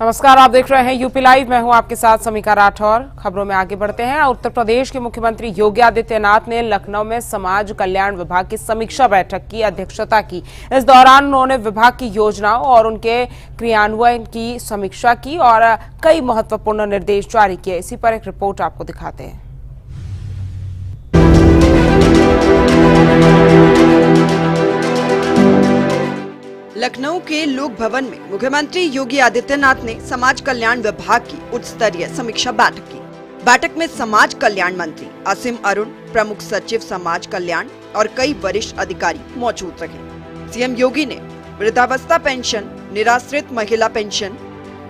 नमस्कार, आप देख रहे हैं यूपी लाइव। मैं हूं आपके साथ समीका राठौर। खबरों में आगे बढ़ते हैं। उत्तर प्रदेश के मुख्यमंत्री योगी आदित्यनाथ ने लखनऊ में समाज कल्याण विभाग की समीक्षा बैठक की अध्यक्षता की। इस दौरान उन्होंने विभाग की योजनाओं और उनके क्रियान्वयन की समीक्षा की और कई महत्वपूर्ण निर्देश जारी किए। इसी पर एक रिपोर्ट आपको दिखाते हैं। लखनऊ के लोक भवन में मुख्यमंत्री योगी आदित्यनाथ ने समाज कल्याण विभाग की उच्च स्तरीय समीक्षा बैठक की। बैठक में समाज कल्याण मंत्री असीम अरुण, प्रमुख सचिव समाज कल्याण और कई वरिष्ठ अधिकारी मौजूद रहे। सीएम योगी ने वृद्धावस्था पेंशन, निराश्रित महिला पेंशन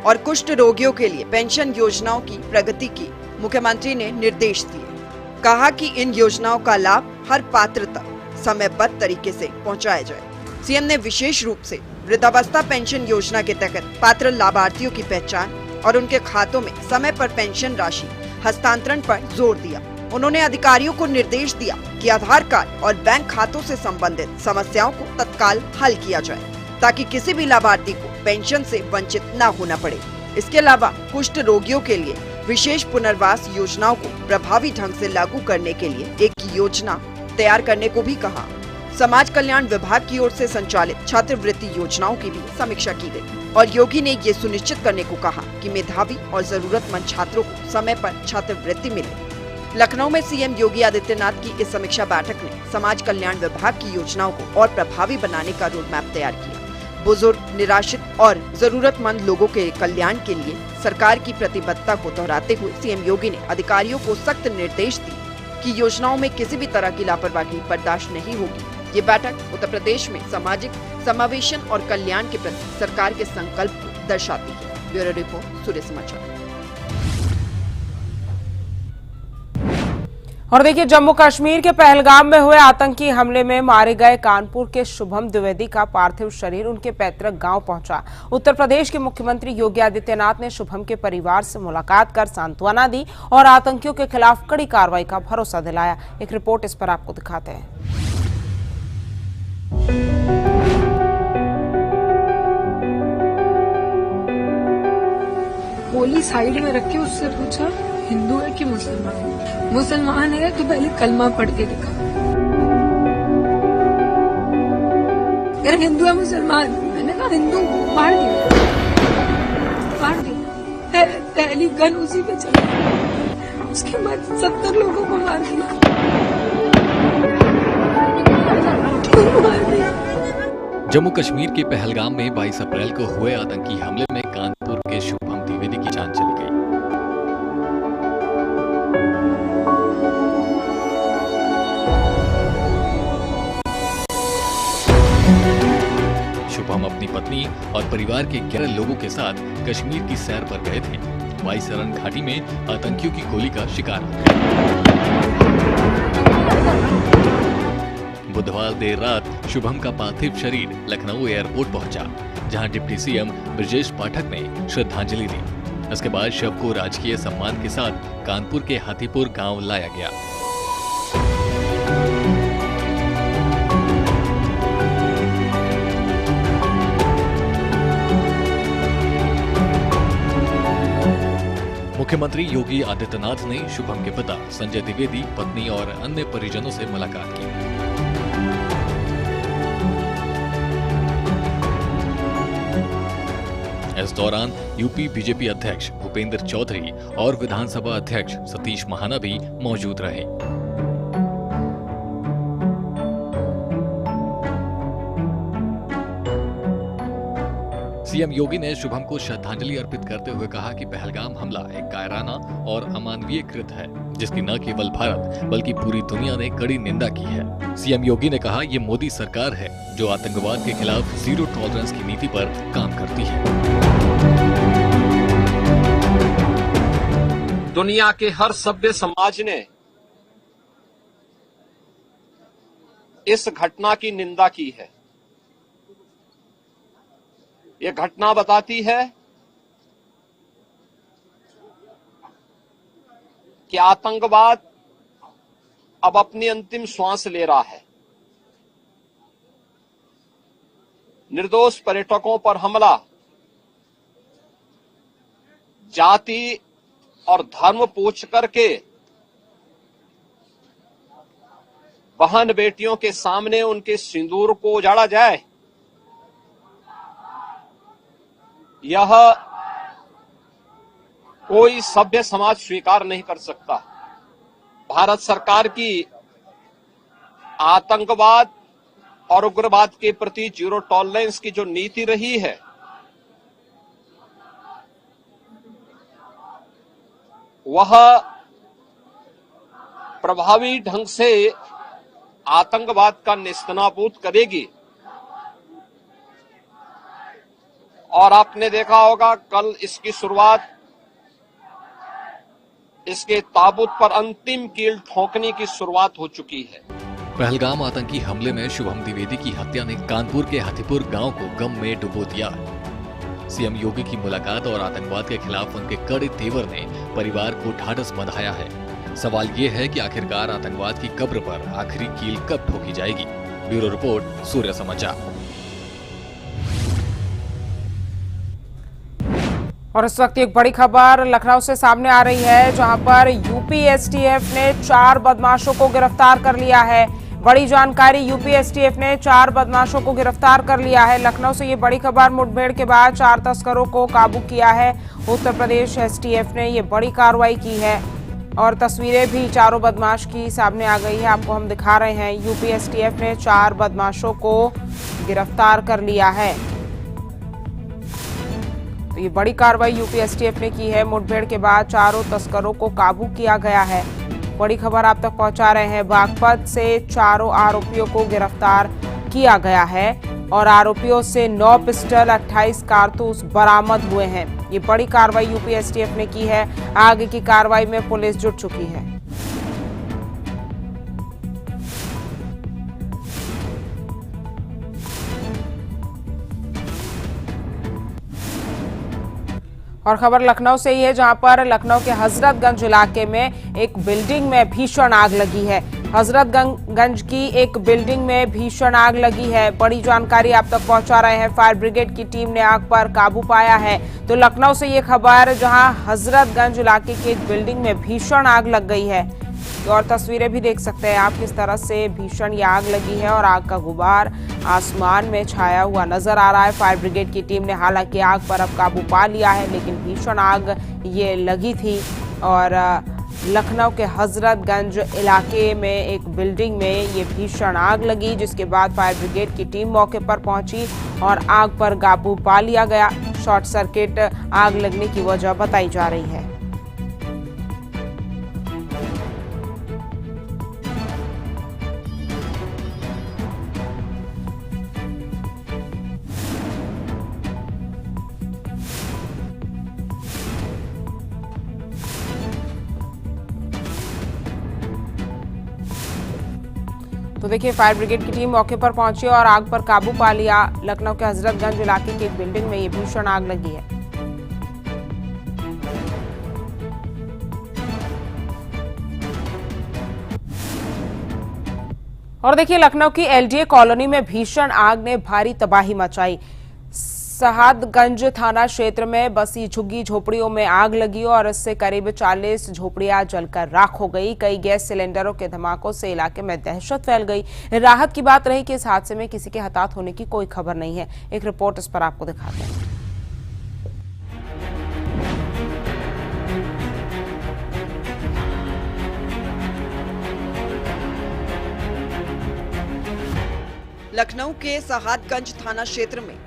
और कुष्ठ रोगियों के लिए पेंशन योजनाओं की प्रगति की मुख्यमंत्री ने निर्देश दिए। कहा कि इन योजनाओं का लाभ हर पात्र तक समयबद्ध तरीके से पहुँचाया जाए। सीएम ने विशेष रूप से वृद्धावस्था पेंशन योजना के तहत पात्र लाभार्थियों की पहचान और उनके खातों में समय पर पेंशन राशि हस्तांतरण पर जोर दिया। उन्होंने अधिकारियों को निर्देश दिया कि आधार कार्ड और बैंक खातों से संबंधित समस्याओं को तत्काल हल किया जाए, ताकि किसी भी लाभार्थी को पेंशन से वंचित न होना पड़े। इसके अलावा कुष्ठ रोगियों के लिए विशेष पुनर्वास योजनाओं को प्रभावी ढंग से लागू करने के लिए एक योजना तैयार करने को भी कहा। समाज कल्याण विभाग की ओर से संचालित छात्रवृत्ति योजनाओं की भी समीक्षा की गई और योगी ने ये सुनिश्चित करने को कहा कि मेधावी और जरूरतमंद छात्रों को समय पर छात्रवृत्ति मिले। लखनऊ में सीएम योगी आदित्यनाथ की इस समीक्षा बैठक ने समाज कल्याण विभाग की योजनाओं को और प्रभावी बनाने का रोड मैप तैयार किया। बुजुर्ग, निराश्रित और जरूरतमंद लोगों के कल्याण के लिए सरकार की प्रतिबद्धता को दोहराते हुए सीएम योगी ने अधिकारियों को सख्त निर्देश दिए कि योजनाओं में किसी भी तरह की लापरवाही बर्दाश्त नहीं होगी। ये बैठक उत्तर प्रदेश में सामाजिक समावेशन और कल्याण के प्रति सरकार के संकल्प को दर्शाती है। ब्यूरो रिपोर्ट, सूर्य समाचार। और देखिए, जम्मू कश्मीर के पहलगाम में हुए आतंकी हमले में मारे गए कानपुर के शुभम द्विवेदी का पार्थिव शरीर उनके पैतृक गांव पहुंचा। उत्तर प्रदेश के मुख्यमंत्री योगी आदित्यनाथ ने शुभम के परिवार से मुलाकात कर सांत्वना दी और आतंकियों के खिलाफ कड़ी कार्रवाई का भरोसा दिलाया। एक रिपोर्ट इस पर आपको दिखाते हैं। गोली साइड में रख के उससे पूछा हिंदू है कि मुसलमान। मुसलमान है तो पहले कलमा पढ़ के दिखा। अगर हिंदू है मुसलमान, मैंने कहा हिंदू, मार दिया, मार दिया। पहली गन उसी पे चला। उसके बाद 70 लोगों को मार दिया। जम्मू कश्मीर के पहलगाम में 22 अप्रैल को हुए आतंकी हमले में कानपुर के शुभम द्विवेदी की जान चली गई। शुभम अपनी पत्नी और परिवार के 11 लोगों के साथ कश्मीर की सैर पर गए थे। वाईसरन घाटी में आतंकियों की गोली का शिकार हो गए। बुधवार देर रात शुभम का पार्थिव शरीर लखनऊ एयरपोर्ट पहुंचा, जहां डिप्टी सीएम ब्रजेश पाठक ने श्रद्धांजलि दी। इसके बाद शव को राजकीय सम्मान के साथ कानपुर के हाथीपुर गांव लाया गया। मुख्यमंत्री योगी आदित्यनाथ ने शुभम के पिता संजय द्विवेदी, पत्नी और अन्य परिजनों से मुलाकात की। इस दौरान यूपी बीजेपी अध्यक्ष भूपेंद्र चौधरी और विधानसभा अध्यक्ष सतीश महाना भी मौजूद रहे। सीएम योगी ने शुभम को श्रद्धांजलि अर्पित करते हुए कहा कि पहलगाम हमला एक कायराना और अमानवीय कृत्य है, जिसकी न केवल भारत बल्कि पूरी दुनिया ने कड़ी निंदा की है। सीएम योगी ने कहा, ये मोदी सरकार है जो आतंकवाद के खिलाफ जीरो टॉलरेंस की नीति पर काम करती है। दुनिया के हर सभ्य समाज ने इस घटना की निंदा की है। ये घटना बताती है कि आतंकवाद अब अपनी अंतिम श्वास ले रहा है। निर्दोष पर्यटकों पर हमला जाति और धर्म पूछ करके बहन बेटियों के सामने उनके सिंदूर को उजाड़ा जाए, यह कोई सभ्य समाज स्वीकार नहीं कर सकता। भारत सरकार की आतंकवाद और उग्रवाद के प्रति जीरो टॉलरेंस की जो नीति रही है, वह प्रभावी ढंग से आतंकवाद का नेस्तनाबूद करेगी। और आपने देखा होगा कल इसकी शुरुआत, इसके ताबूत पर अंतिम कील ठोकने की शुरुआत हो चुकी है। पहलगाम आतंकी हमले में शुभम द्विवेदी की हत्या ने कानपुर के हाथीपुर गांव को गम में डुबो दिया। सीएम योगी की मुलाकात और आतंकवाद के खिलाफ उनके कड़े तेवर ने परिवार को ढाढ़स बंधाया है। सवाल ये है कि आखिरकार आतंकवाद की कब्र पर आखिरी कील कब ठोकी जाएगी। ब्यूरो रिपोर्ट, सूर्य समाचार। और इस वक्त एक बड़ी खबर लखनऊ से सामने आ रही है, जहां पर यूपी एसटीएफ ने 4 बदमाशों को गिरफ्तार कर लिया है। बड़ी जानकारी, यूपी एसटीएफ ने 4 बदमाशों को गिरफ्तार कर लिया है। लखनऊ से ये बड़ी खबर, मुठभेड़ के बाद 4 तस्करों को काबू किया है। उत्तर प्रदेश एसटीएफ ने ये बड़ी कार्रवाई की है और तस्वीरें भी चारों बदमाश की सामने आ गई है, आपको हम दिखा रहे हैं। यूपी एसटीएफ ने 4 बदमाशों को गिरफ्तार कर लिया है। तो ये बड़ी कार्रवाई यूपी एसटीएफ ने की है। मुठभेड़ के बाद 4 तस्करों को काबू किया गया है। बड़ी खबर आप तक पहुंचा रहे हैं। बागपत से 4 आरोपियों को गिरफ्तार किया गया है और आरोपियों से 9 पिस्टल, 28 कारतूस बरामद हुए हैं। ये बड़ी कार्रवाई यूपी एसटीएफ ने की है। आगे की कार्रवाई में पुलिस जुट चुकी है। और खबर लखनऊ से ही है, जहां पर लखनऊ के हजरतगंज इलाके में एक बिल्डिंग में भीषण आग लगी है। हजरतगंज की एक बिल्डिंग में भीषण आग लगी है। बड़ी जानकारी आप तक पहुंचा रहे हैं। फायर ब्रिगेड की टीम ने आग पर काबू पाया है। तो लखनऊ से ये खबर, जहां हजरतगंज इलाके की एक बिल्डिंग में भीषण आग लग गई है। और तस्वीरें भी देख सकते हैं आप किस तरह से भीषण ये आग लगी है और आग का गुबार आसमान में छाया हुआ नजर आ रहा है। फायर ब्रिगेड की टीम ने हालांकि आग पर अब काबू पा लिया है, लेकिन भीषण आग ये लगी थी। और लखनऊ के हजरतगंज इलाके में एक बिल्डिंग में ये भीषण आग लगी, जिसके बाद फायर ब्रिगेड की टीम मौके पर पहुंची और आग पर काबू पा लिया गया। शॉर्ट सर्किट आग लगने की वजह बताई जा रही है। तो देखिए, फायर ब्रिगेड की टीम मौके पर पहुंची और आग पर काबू पा लिया। लखनऊ के हजरतगंज इलाके की एक बिल्डिंग में ये भीषण आग लगी है। और देखिए, लखनऊ की एलडीए कॉलोनी में भीषण आग ने भारी तबाही मचाई। सहादगंज थाना क्षेत्र में बसी झुग्गी झोपड़ियों में आग लगी और इससे करीब 40 झोपड़ियां जलकर राख हो गई। कई गैस सिलेंडरों के धमाकों से इलाके में दहशत फैल गई। राहत की बात रही कि इस हादसे में किसी के हताहत होने की कोई खबर नहीं है। एक रिपोर्ट इस पर आपको दिखाते हैं। लखनऊ के सहादगंज थाना क्षेत्र में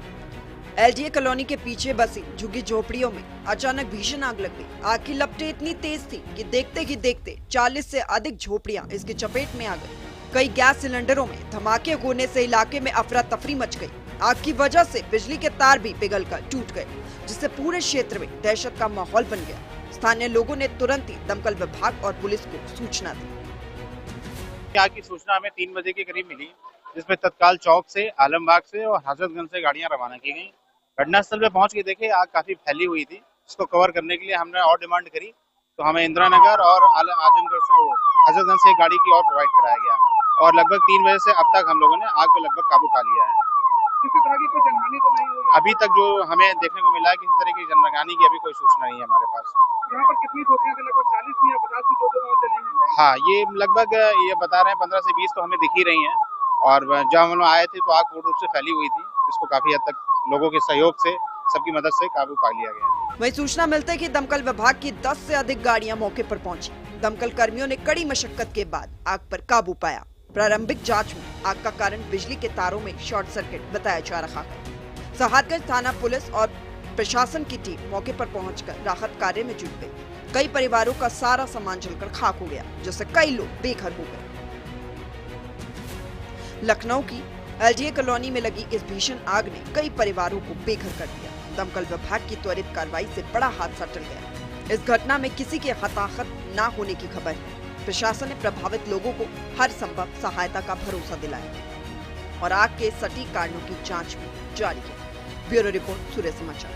एलडीए कॉलोनी के पीछे बसी झुग्गी झोपड़ियों में अचानक भीषण आग लग गई। आग की लपटें इतनी तेज थी कि देखते ही देखते 40 से अधिक झोपड़ियां इसकी चपेट में आ गई। कई गैस सिलेंडरों में धमाके होने से इलाके में अफरा तफरी मच गई। आग की वजह से बिजली के तार भी पिघलकर टूट गए, जिससे पूरे क्षेत्र में दहशत का माहौल बन गया। स्थानीय लोगों ने तुरंत ही दमकल विभाग और पुलिस को सूचना दी। आग की सूचना हमें 3 बजे के करीब मिली, जिसमें तत्काल चौक से, आलमबाग से और हजरतगंज से गाड़ियां रवाना की गई। घटनास्थल पे पहुंच के देखे आग काफी फैली हुई थी। इसको कवर करने के लिए हमने और डिमांड करी, तो हमें इंदिरा नगर और आजमगढ़ से हजरतगंज से गाड़ी की और प्रोवाइड कराया गया और लगभग 3 बजे से अब तक हम लोगों ने आग पे लगभग काबू पा लिया है। किसी तरह की कोई जनहानि तो नहीं हुई? अभी तक जो हमें देखने को मिला है किसी तरह की जनहानि की अभी कोई सूचना नहीं है हमारे पास। यहाँ पर कितनी झोपड़ियाँ थी? लगभग 40 या 50 की झोपड़ियाँ जली हैं। हाँ, ये लगभग ये बता रहे हैं 15 से 20 तो हमें दिख ही रही हैं, और जब हम लोग आए थे तो आग पूर्ण रूप से फैली हुई थी। इसको काफी हद तक लोगों के सहयोग से, सबकी मदद से काबू पा लिया गया है। वहीं सूचना मिलते है कि दमकल विभाग की 10 से अधिक गाड़ियां मौके पर पहुंची। दमकल कर्मियों ने कड़ी मशक्कत के बाद आग पर काबू पाया। प्रारंभिक जांच में आग का कारण बिजली के तारों में शॉर्ट सर्किट बताया जा रहा है। साहतगंज थाना पुलिस और प्रशासन की टीम मौके पर पहुंचकर राहत कार्य में जुट गई। कई परिवारों का सारा सामान जलकर खाक हो गया, जिससे कई लोग बेघर हो गए। लखनऊ की एलजीए कॉलोनी में लगी इस भीषण आग ने कई परिवारों को बेघर कर दिया। दमकल विभाग की त्वरित कार्रवाई से बड़ा हादसा टल गया। इस घटना में किसी के हताहत न होने की खबर है। प्रशासन ने प्रभावित लोगों को हर संभव सहायता का भरोसा दिलाया और आग के सटीक कारणों की जांच भी जारी है। ब्यूरो रिपोर्ट, सूर्य समाचार।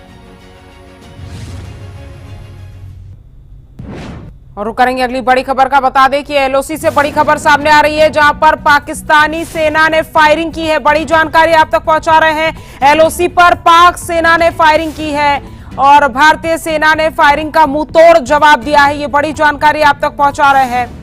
और रुक करेंगे अगली बड़ी खबर का। बता दें कि एलओसी से बड़ी खबर सामने आ रही है, जहां पर पाकिस्तानी सेना ने फायरिंग की है। बड़ी जानकारी आप तक पहुंचा रहे हैं। एलओसी पर पाक सेना ने फायरिंग की है और भारतीय सेना ने फायरिंग का मुंहतोड़ जवाब दिया है। ये बड़ी जानकारी आप तक पहुंचा रहे हैं।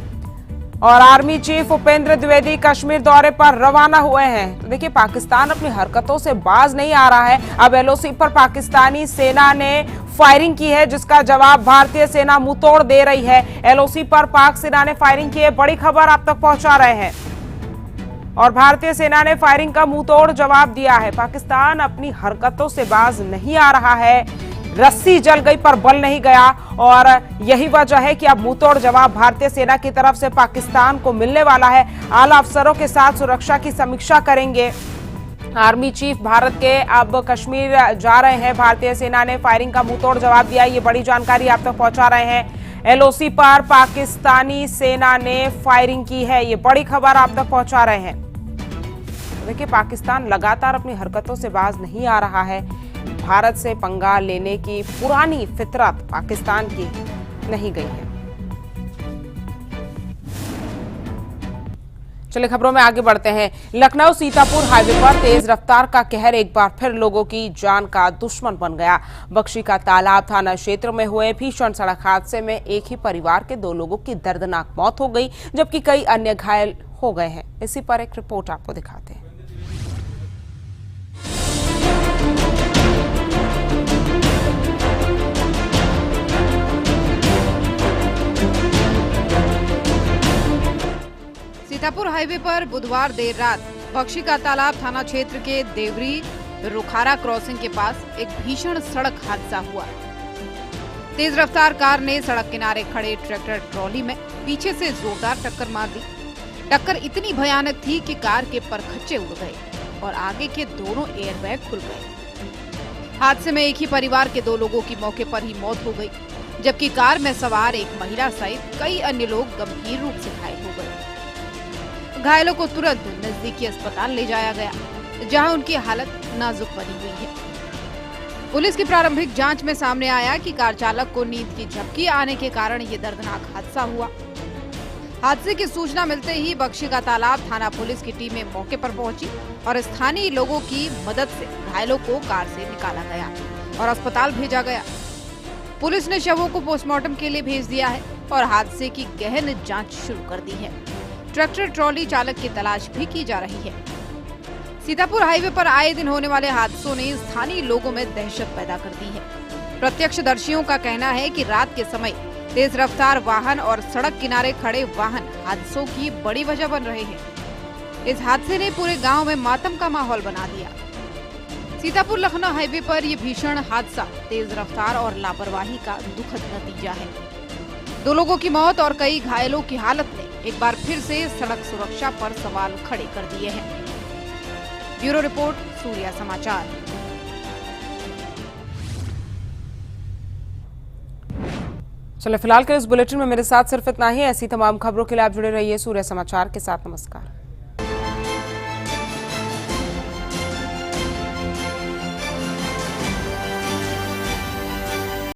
और आर्मी चीफ उपेंद्र द्विवेदी कश्मीर दौरे पर रवाना हुए हैं। तो देखिए, पाकिस्तान अपनी हरकतों से बाज नहीं आ रहा है। अब एलओसी पर पाकिस्तानी सेना ने फायरिंग की है, जिसका जवाब भारतीय सेना मुंहतोड़ दे रही है। एलओसी पर पाक सेना ने फायरिंग की है, बड़ी खबर आप तक पहुंचा रहे हैं। और भारतीय सेना ने फायरिंग का मुंहतोड़ जवाब दिया है। पाकिस्तान अपनी हरकतों से बाज नहीं आ रहा है। रस्सी जल गई पर बल नहीं गया, और यही वजह है कि अब मुंहतोड़ जवाब भारतीय सेना की तरफ से पाकिस्तान को मिलने वाला है। आला अफसरों के साथ सुरक्षा की समीक्षा करेंगे। आर्मी चीफ भारत के अब कश्मीर जा रहे हैं। भारतीय सेना ने फायरिंग का मुंहतोड़ जवाब दिया। ये बड़ी जानकारी आप तक पहुंचा रहे हैं। एलओसी पर पाकिस्तानी सेना ने फायरिंग की है, ये बड़ी खबर आप तक पहुंचा रहे हैं। देखिए, पाकिस्तान लगातार अपनी हरकतों से बाज नहीं आ रहा है। भारत से पंगा लेने की पुरानी फितरत पाकिस्तान की नहीं गई है। चलिए खबरों में आगे बढ़ते हैं। लखनऊ सीतापुर हाईवे पर तेज रफ्तार का कहर एक बार फिर लोगों की जान का दुश्मन बन गया। बख्शी का तालाब थाना क्षेत्र में हुए भीषण सड़क हादसे में एक ही परिवार के 2 लोगों की दर्दनाक मौत हो गई, जबकि कई अन्य घायल हो गए हैं। इसी पर एक रिपोर्ट आपको दिखाते हैं। सीतापुर हाईवे पर बुधवार देर रात बख्शी का तालाब थाना क्षेत्र के देवरी रुखारा क्रॉसिंग के पास एक भीषण सड़क हादसा हुआ। तेज रफ्तार कार ने सड़क किनारे खड़े ट्रैक्टर ट्रॉली में पीछे से जोरदार टक्कर मार दी। टक्कर इतनी भयानक थी कि कार के परखच्चे उड़ गए और आगे के दोनों एयरबैग खुल गए। हादसे में एक ही परिवार के 2 लोगों की मौके पर ही मौत हो गई, जबकि कार में सवार एक महिला सहित कई अन्य लोग गंभीर रूप से घायल हो गए। घायलों को तुरंत नजदीकी अस्पताल ले जाया गया, जहां उनकी हालत नाजुक बनी हुई है। पुलिस की प्रारंभिक जांच में सामने आया कि कार चालक को नींद की झपकी आने के कारण ये दर्दनाक हादसा हुआ। हादसे की सूचना मिलते ही बख्शी का तालाब थाना पुलिस की टीमें मौके पर पहुंची और स्थानीय लोगों की मदद से घायलों को कार से निकाला गया और अस्पताल भेजा गया। पुलिस ने शवों को पोस्टमार्टम के लिए भेज दिया है और हादसे की गहन जांच शुरू कर दी है। ट्रैक्टर ट्रॉली चालक की तलाश भी की जा रही है। सीतापुर हाईवे पर आए दिन होने वाले हादसों ने स्थानीय लोगों में दहशत पैदा कर दी है। प्रत्यक्षदर्शियों का कहना है कि रात के समय तेज रफ्तार वाहन और सड़क किनारे खड़े वाहन हादसों की बड़ी वजह बन रहे हैं। इस हादसे ने पूरे गांव में मातम का माहौल बना दिया। सीतापुर लखनऊ हाईवे पर यह भीषण हादसा तेज रफ्तार और लापरवाही का दुखद नतीजा है। 2 लोगों की मौत और कई घायलों की हालत ने एक बार फिर से सड़क सुरक्षा पर सवाल खड़े कर दिए हैं। ब्यूरो रिपोर्ट, सूर्या समाचार। चलिए फिलहाल के इस बुलेटिन में मेरे साथ सिर्फ इतना ही। ऐसी तमाम खबरों के लिए आप जुड़े रहिए सूर्य समाचार के साथ। नमस्कार।